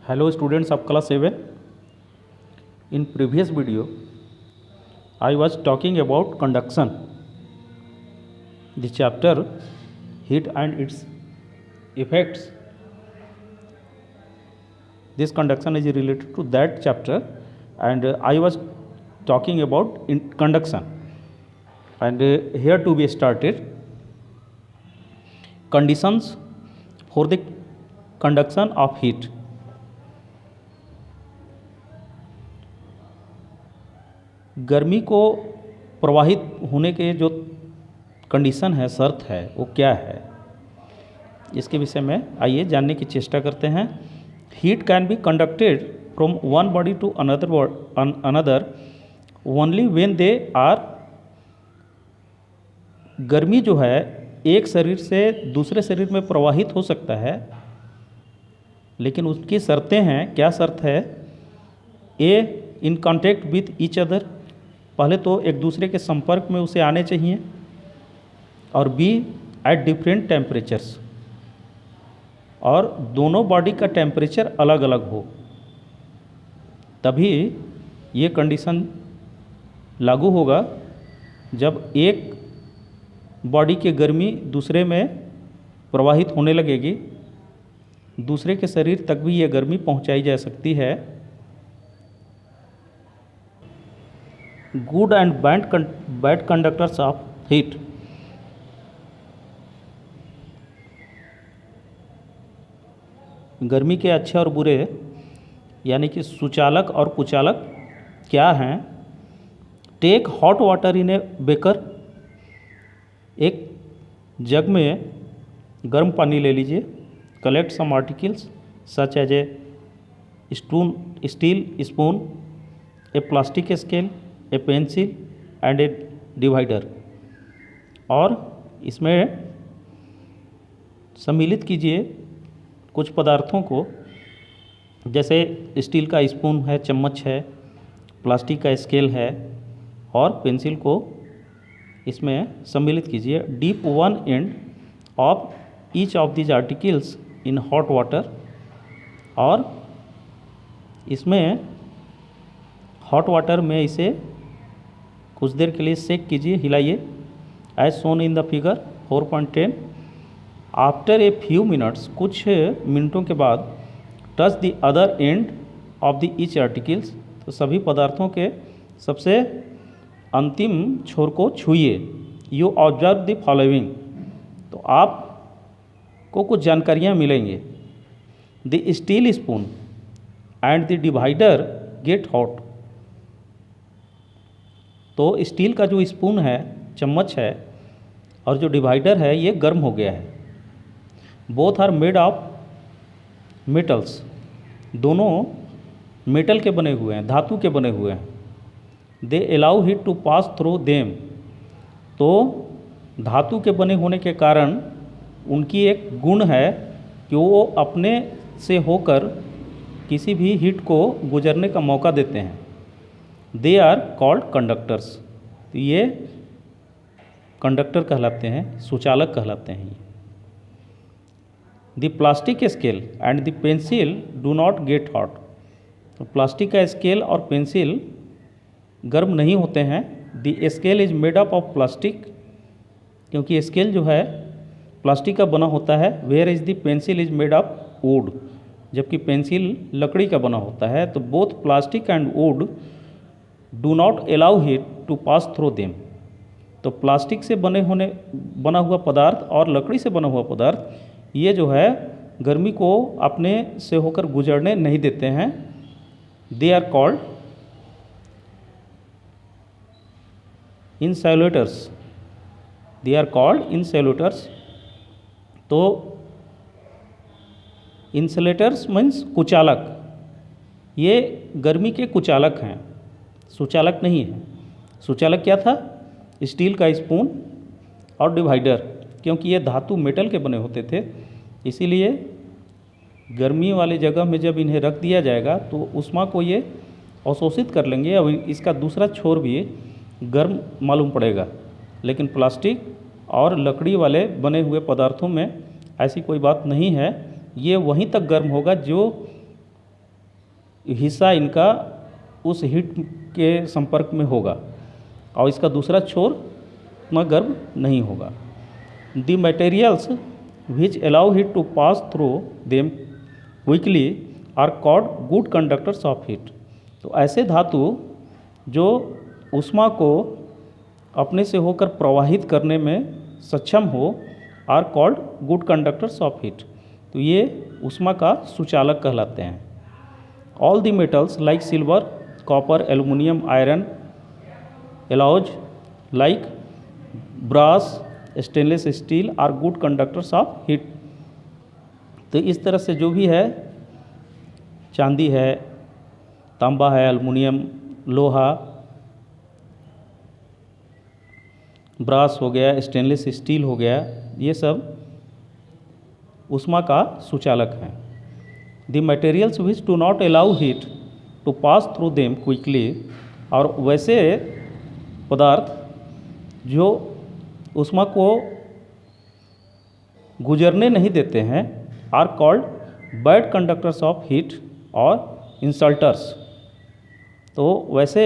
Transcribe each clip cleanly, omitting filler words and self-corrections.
Hello students of class 7. In previous video I was talking about conduction, the chapter heat and its effects. This conduction is related to that chapter, and I was talking about conduction, and here to be started conditions for the conduction of heat. गर्मी को प्रवाहित होने के जो condition है, शर्त है, वो क्या है, इसके विषय में आइए जानने की चेष्टा करते हैं। Heat can be conducted from one body to another only when they are, गर्मी जो है एक शरीर से दूसरे शरीर में प्रवाहित हो सकता है, लेकिन उसकी शर्तें हैं। क्या शर्त है? A, in contact with each other, पहले तो एक दूसरे के संपर्क में उसे आने चाहिए, और बी, एट डिफरेंट टेम्परेचर्स, और दोनों बॉडी का टेम्परेचर अलग अलग हो, तभी ये कंडीशन लागू होगा। जब एक बॉडी की गर्मी दूसरे में प्रवाहित होने लगेगी, दूसरे के शरीर तक भी ये गर्मी पहुंचाई जा सकती है। Good and bad conductors of heat. गर्मी के अच्छे और बुरे यानी कि सुचालक और कुचालक क्या हैं? Take hot water in a beaker, एक जग में गर्म पानी ले लीजिए। Collect some articles such as a steel spoon, a plastic scale, a pencil and a divider, और इसमें सम्मिलित कीजिए कुछ पदार्थों को, जैसे स्टील का स्पून है, चम्मच है, प्लास्टिक का स्केल है, और पेंसिल को इसमें सम्मिलित कीजिए। Deep one end of each of these articles in hot water, और इसमें हॉट वाटर में इसे कुछ देर के लिए सेक कीजिए, हिलाइए, as shown in the figure 4.10। After a few minutes, कुछ मिनटों के बाद, touch the other end of the each articles, तो सभी पदार्थों के सबसे अंतिम छोर को छूइए। यू ऑब्जर्व द फॉलोइंग, तो आपको कुछ जानकारियाँ मिलेंगे। The steel spoon and the divider get hot, तो स्टील का जो स्पून है, चम्मच है, और जो डिवाइडर है, ये गर्म हो गया है। Both are made of metals, दोनों मेटल के बने हुए हैं, धातु के बने हुए हैं। They allow heat to pass through them, तो धातु के बने होने के कारण उनकी एक गुण है कि वो अपने से होकर किसी भी हीट को गुजरने का मौका देते हैं। दे आर कॉल्ड कंडक्टर्स, तो ये कंडक्टर कहलाते हैं, सुचालक कहलाते हैं। The plastic scale and the pencil do not get hot, तो प्लास्टिक का स्केल और पेंसिल गर्म नहीं होते हैं। The scale is made up of plastic, क्योंकि स्केल जो है प्लास्टिक का बना होता है। Where is the pencil is made of wood, जबकि पेंसिल लकड़ी का बना होता है। तो both plastic and wood do not allow heat to pass through them, तो प्लास्टिक से बना हुआ पदार्थ और लकड़ी से बना हुआ पदार्थ, ये जो है गर्मी को अपने से होकर गुजरने नहीं देते हैं। They are called insulators, they are called insulators. तो इंसुलेटर्स मीन्स कुचालक, ये गर्मी के कुचालक हैं, सुचालक नहीं है। सुचालक क्या था? स्टील का स्पून और डिवाइडर, क्योंकि ये धातु मेटल के बने होते थे, इसीलिए गर्मी वाली जगह में जब इन्हें रख दिया जाएगा तो उष्मा को ये अवशोषित कर लेंगे और इसका दूसरा छोर भी गर्म मालूम पड़ेगा। लेकिन प्लास्टिक और लकड़ी वाले बने हुए पदार्थों में ऐसी कोई बात नहीं है, ये वहीं तक गर्म होगा जो हिस्सा इनका उस हीट के संपर्क में होगा और इसका दूसरा छोर उतना गर्म नहीं होगा। The materials which allow heat to pass through them quickly are called good conductors of heat. तो ऐसे धातु जो ऊष्मा को अपने से होकर प्रवाहित करने में सक्षम हो are called good conductors of heat. तो ये ऊष्मा का सुचालक कहलाते हैं। All the metals like silver, copper, aluminium, iron, alloys like brass, stainless steel are good conductors of heat. तो इस तरह से जो भी है, चांदी है, तांबा है, एल्युमिनियम, लोहा, ब्रास हो गया, स्टेनलेस स्टील हो गया, ये सब ऊष्मा का सुचालक हैं। The materials which do not allow heat to pass through them quickly, और वैसे पदार्थ जो ऊष्मा को गुजरने नहीं देते हैं are called bad conductors of heat और इंसल्टर्स। तो वैसे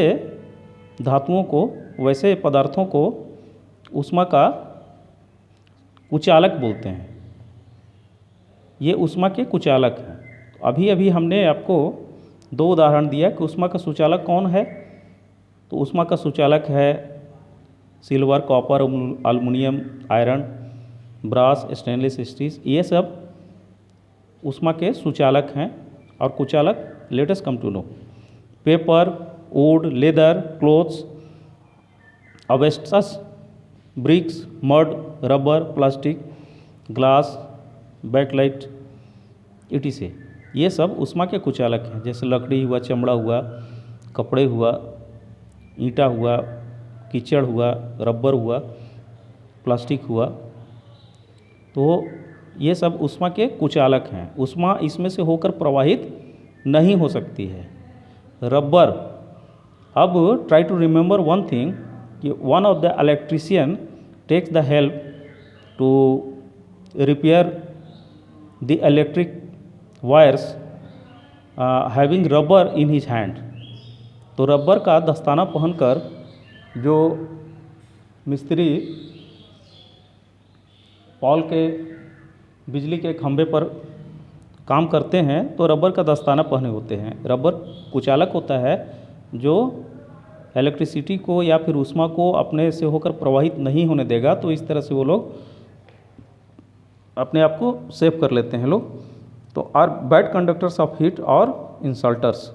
धातुओं को, वैसे पदार्थों को ऊष्मा का कुचालक बोलते हैं। ये ऊष्मा के कुचालक हैं। अभी अभी हमने आपको दो उदाहरण दिया कि ऊष्मा का सुचालक कौन है। तो ऊष्मा का सुचालक है silver, copper, aluminium, iron, brass, stainless steel, ये सब ऊष्मा के सुचालक हैं। और कुचालक let us come to know. Paper, wood, leather, clothes, asbestos, bricks, mud, rubber, plastic, glass, bakelite, etc, ये सब ऊष्मा के कुचालक हैं। जैसे लकड़ी हुआ, चमड़ा हुआ, कपड़े हुआ, ईंटा हुआ, कीचड़ हुआ, रबर हुआ, प्लास्टिक हुआ। तो ये सब ऊष्मा के कुचालक हैं। ऊष्मा इसमें से होकर प्रवाहित नहीं हो सकती है। रबर, अब try to remember one thing कि one of the electrician takes the help to repair the electric wires having rubber in his hand. तो रबर का दस्ताना पहनकर जो मिस्त्री पॉल के बिजली के खंभे पर काम करते हैं तो रबर का दस्ताना पहने होते हैं। रबर कुचालक होता है जो इलेक्ट्रिसिटी को या फिर ऊष्मा को अपने से होकर प्रवाहित नहीं होने देगा। तो इस तरह से वो लोग अपने आप को सेव कर लेते हैं लोग। तो are bad conductors of heat और इंसल्टर्स।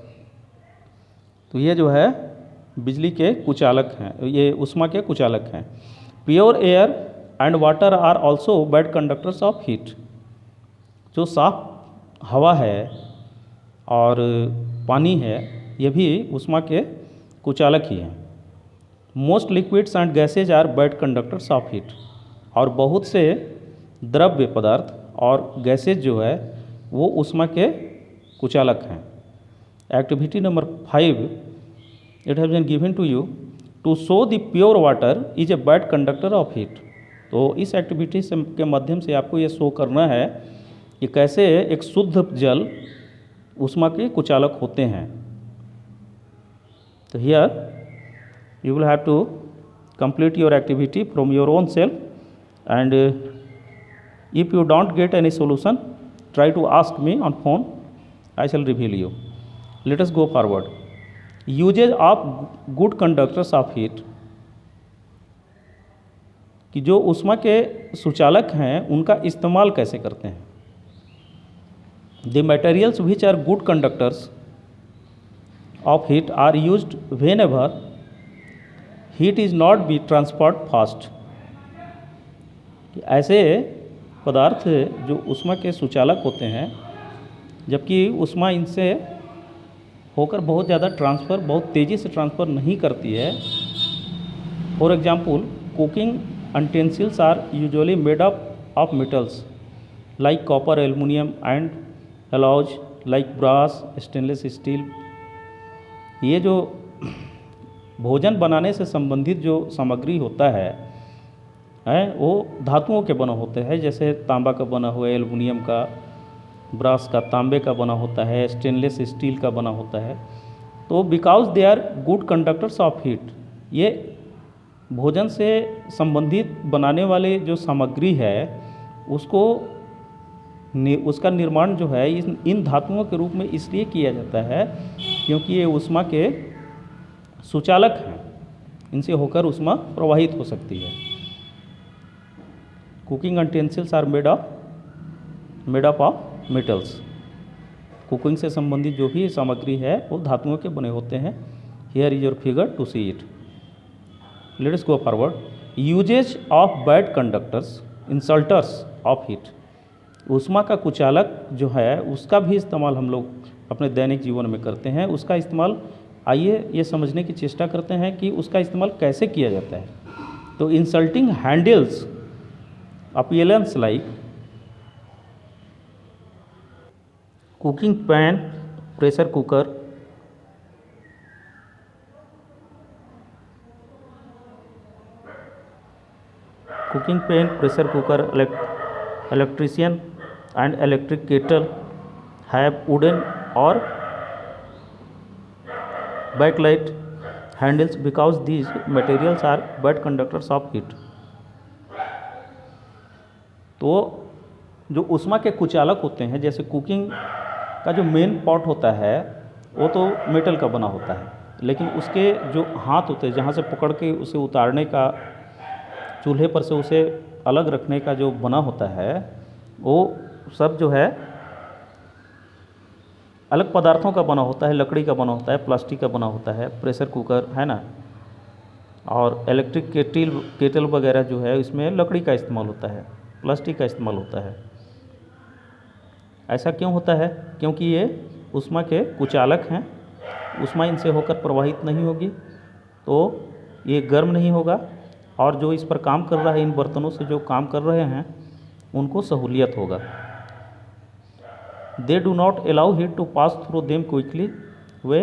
तो ये जो है बिजली के कुचालक हैं, ये ऊष्मा के कुचालक हैं। Pure air and water are also bad conductors of heat. जो साफ हवा है और पानी है, ये भी ऊष्मा के कुचालक ही हैं। Most liquids and gases are bad conductors of heat. और बहुत से द्रव्य पदार्थ और गैसेज जो है वो ऊष्मा के कुचालक हैं। Activity number 5, it has been given to you to show the pure water is a bad conductor of heat. तो इस एक्टिविटी से के माध्यम से आपको ये शो करना है कि कैसे एक शुद्ध जल ऊष्मा के कुचालक होते हैं। तो here you will have to complete your activity from your own self and if you don't get any solution, try to ask me on phone. I shall reveal you. Let us go forward. Uses of good conductors of heat. कि जो ऊष्मा के सुचालक हैं उनका इस्तेमाल कैसे करते हैं। The materials which are good conductors of heat are used whenever heat is not be transferred fast. ऐसे पदार्थ जो ऊष्मा के सुचालक होते हैं, जबकि ऊष्मा इनसे होकर बहुत ज़्यादा ट्रांसफ़र, बहुत तेज़ी से ट्रांसफ़र नहीं करती है। For example, cooking utensils are usually made up of metals like copper, aluminum and alloys like brass, stainless steel. ये जो भोजन बनाने से संबंधित जो सामग्री होता है वो धातुओं के बना होते हैं, जैसे तांबा का बना हुआ, एल्युमिनियम का, ब्रास का, तांबे का बना होता है, स्टेनलेस स्टील का बना होता है। तो because they are good conductors of heat, ये भोजन से संबंधित बनाने वाले जो सामग्री है उसको उसका निर्माण जो है इन धातुओं के रूप में इसलिए किया जाता है क्योंकि ये ऊष्मा के सुचालक हैं, इनसे होकर ऊष्मा प्रवाहित हो सकती है। Cooking utensils are made up of metals. Cooking से संबंधित जो भी सामग्री है वो धातुओं के बने होते हैं। Here is your figure to see it. Let us go forward. Usages of bad conductors insulators of heat. ऊष्मा का कुचालक जो है उसका भी इस्तेमाल हम लोग अपने दैनिक जीवन में करते हैं। उसका इस्तेमाल आइए ये समझने की चेष्टा करते हैं कि उसका इस्तेमाल कैसे किया जाता है। तो insulting handles appearance like cooking pan, pressure cooker, cooking pan, pressure cooker, electrician and electric kettle have wooden or backlight handles because these materials are bad conductors of heat। तो जो ऊष्मा के कुचालक होते हैं, जैसे कुकिंग का जो मेन पॉट होता है वो तो मेटल का बना होता है, लेकिन उसके जो हाथ होते हैं जहाँ से पकड़ के उसे उतारने का, चूल्हे पर से उसे अलग रखने का जो बना होता है वो सब जो है अलग पदार्थों का बना होता है। लकड़ी का बना होता है, प्लास्टिक का बना होता है, प्रेशर कुकर है ना, और इलेक्ट्रिक केटल वगैरह जो है इसमें लकड़ी का इस्तेमाल होता है, प्लास्टिक का इस्तेमाल होता है। ऐसा क्यों होता है? क्योंकि ये ऊष्मा के कुचालक हैं। ऊष्मा इनसे होकर प्रवाहित नहीं होगी तो ये गर्म नहीं होगा, और जो इस पर काम कर रहा है, इन बर्तनों से जो काम कर रहे हैं उनको सहूलियत होगा। They do not allow heat to pass through them quickly. वे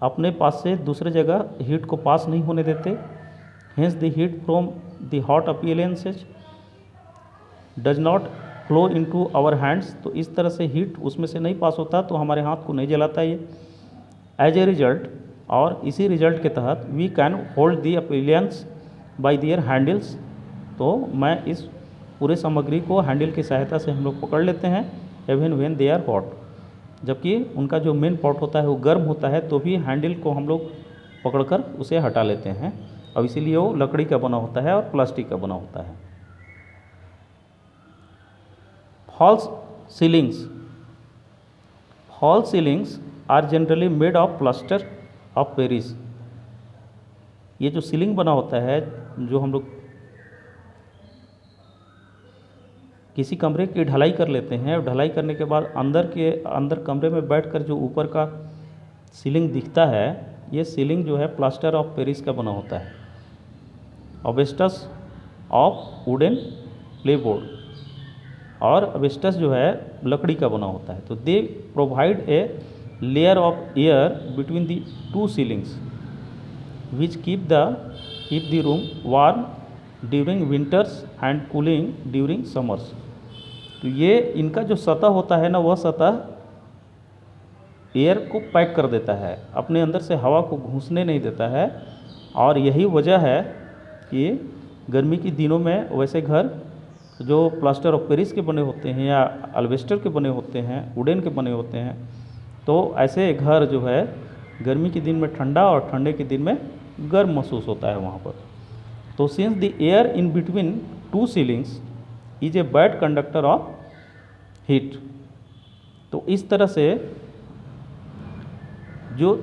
अपने पास से दूसरे जगह हीट को पास नहीं होने देते। Hence the heat from the hot appearances does not flow into our hands. तो इस तरह से हीट उसमें से नहीं पास होता तो हमारे हाथ को नहीं जलाता ये। एज ए रिजल्ट, और इसी रिजल्ट के तहत we can hold the appearance by their handles. तो मैं इस पूरे सामग्री को हैंडल की सहायता से हम लोग पकड़ लेते हैं। Even when they are hot, जबकि उनका जो मेन पॉट होता है वो गर्म होता है तो भी हैंडल को हम लोग पकड़कर उसे हटा लेते हैं। और इसीलिए वो लकड़ी का बना होता है और प्लास्टिक का बना होता है। False ceilings. False ceilings are generally made of plaster of Paris. ये जो सीलिंग बना होता है, जो हम लोग किसी कमरे की ढलाई कर लेते हैं, और ढलाई करने के बाद अंदर कमरे में बैठकर जो ऊपर का सीलिंग दिखता है, ये सीलिंग जो है प्लास्टर ऑफ पेरिस का बना होता है। अबेस्टस ऑफ वुडन प्लेबोर्ड, और अबेस्टस जो है लकड़ी का बना होता है। तो they provide a layer of air between the two ceilings which keep the room warm during winters and cooling during summers. तो ये इनका जो सतह होता है ना, वह सतह एयर को पैक कर देता है, अपने अंदर से हवा को घुसने नहीं देता है। और यही वजह है कि गर्मी के दिनों में वैसे घर जो प्लास्टर ऑफ पेरिस के बने होते हैं या अल्बेस्टर के बने होते हैं, वुडन के बने होते हैं, तो ऐसे घर जो है गर्मी के दिन में ठंडा और ठंडे के दिन में गर्म महसूस होता है वहाँ पर। तो since the air in between two ceilings is a bad conductor of heat. तो इस तरह से जो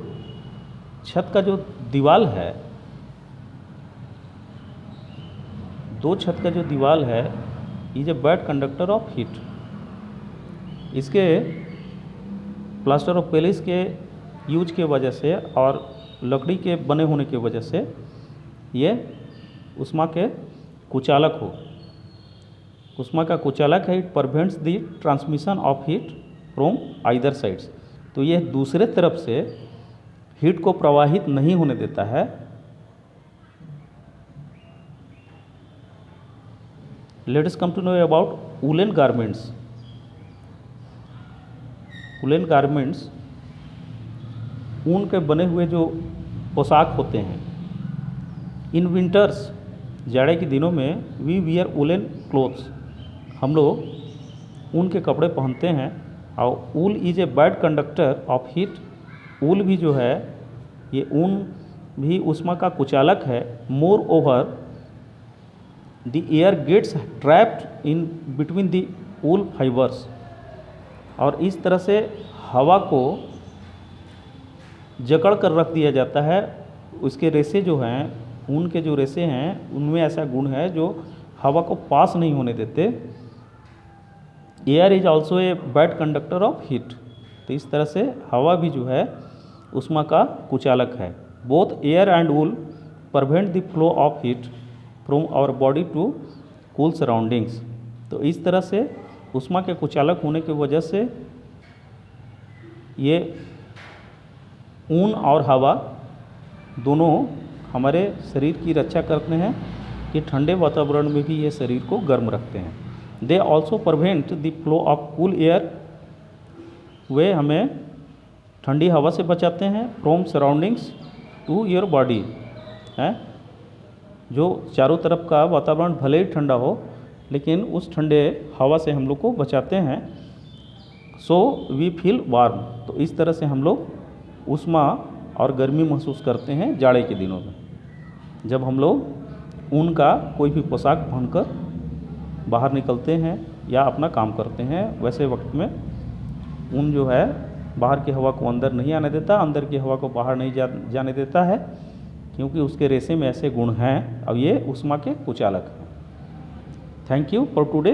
छत का जो दीवार है, दो छत का जो दीवार है, is a bad conductor of heat. इसके प्लास्टर ऑफ पेरिस के यूज के वजह से और लकड़ी के बने होने की वजह से ये ऊष्मा के कुचालक हो। ऊष्मा का कुचालक है। It prevents the transmission of heat from either sides. तो यह दूसरे तरफ से हीट को प्रवाहित नहीं होने देता है। Let us come to know about woollen garments. Woollen garments, ऊन के बने हुए जो पोशाक होते हैं। इन विंटर्स, जाड़े के दिनों में वी वियर वुलन क्लोथ्स, हम लोग ऊन के कपड़े पहनते हैं। और wool is a bad conductor of heat, wool भी जो है, ये ऊन भी ऊष्मा का कुचालक है। Moreover the air gets trapped in between the wool fibres, और इस तरह से हवा को जकड़ कर रख दिया जाता है। उसके रेशे जो हैं, ऊन के जो रेशे हैं, उनमें ऐसा गुण है जो हवा को पास नहीं होने देते। Air is also a bad conductor of heat, तो इस तरह से हवा भी जो है ऊष्मा का कुचालक है। Both air and wool prevent the flow of heat from our body to cool surroundings, तो इस तरह से ऊष्मा के कुचालक होने की वजह से ये ऊन और हवा दोनों हमारे शरीर की रक्षा करते हैं। ये ठंडे वातावरण में भी ये शरीर को गर्म रखते हैं। They also prevent the flow of cool air, वे हमें ठंडी हवा से बचाते हैं। From surroundings to your body, है जो चारों तरफ का वातावरण भले ही ठंडा हो, लेकिन उस ठंडे हवा से हम लोग को बचाते हैं। सो वी फील वार्म, तो इस तरह से हम लोग ऊष्मा और गर्मी महसूस करते हैं जाड़े के दिनों में। जब हम लोग ऊन का कोई भी पोशाक पहनकर बाहर निकलते हैं या अपना काम करते हैं, वैसे वक्त में ऊन जो है बाहर की हवा को अंदर नहीं आने देता, अंदर की हवा को बाहर नहीं जाने देता है, क्योंकि उसके रेशे में ऐसे गुण हैं। अब ये ऊष्मा के कुचालक हैं। Thank you for today.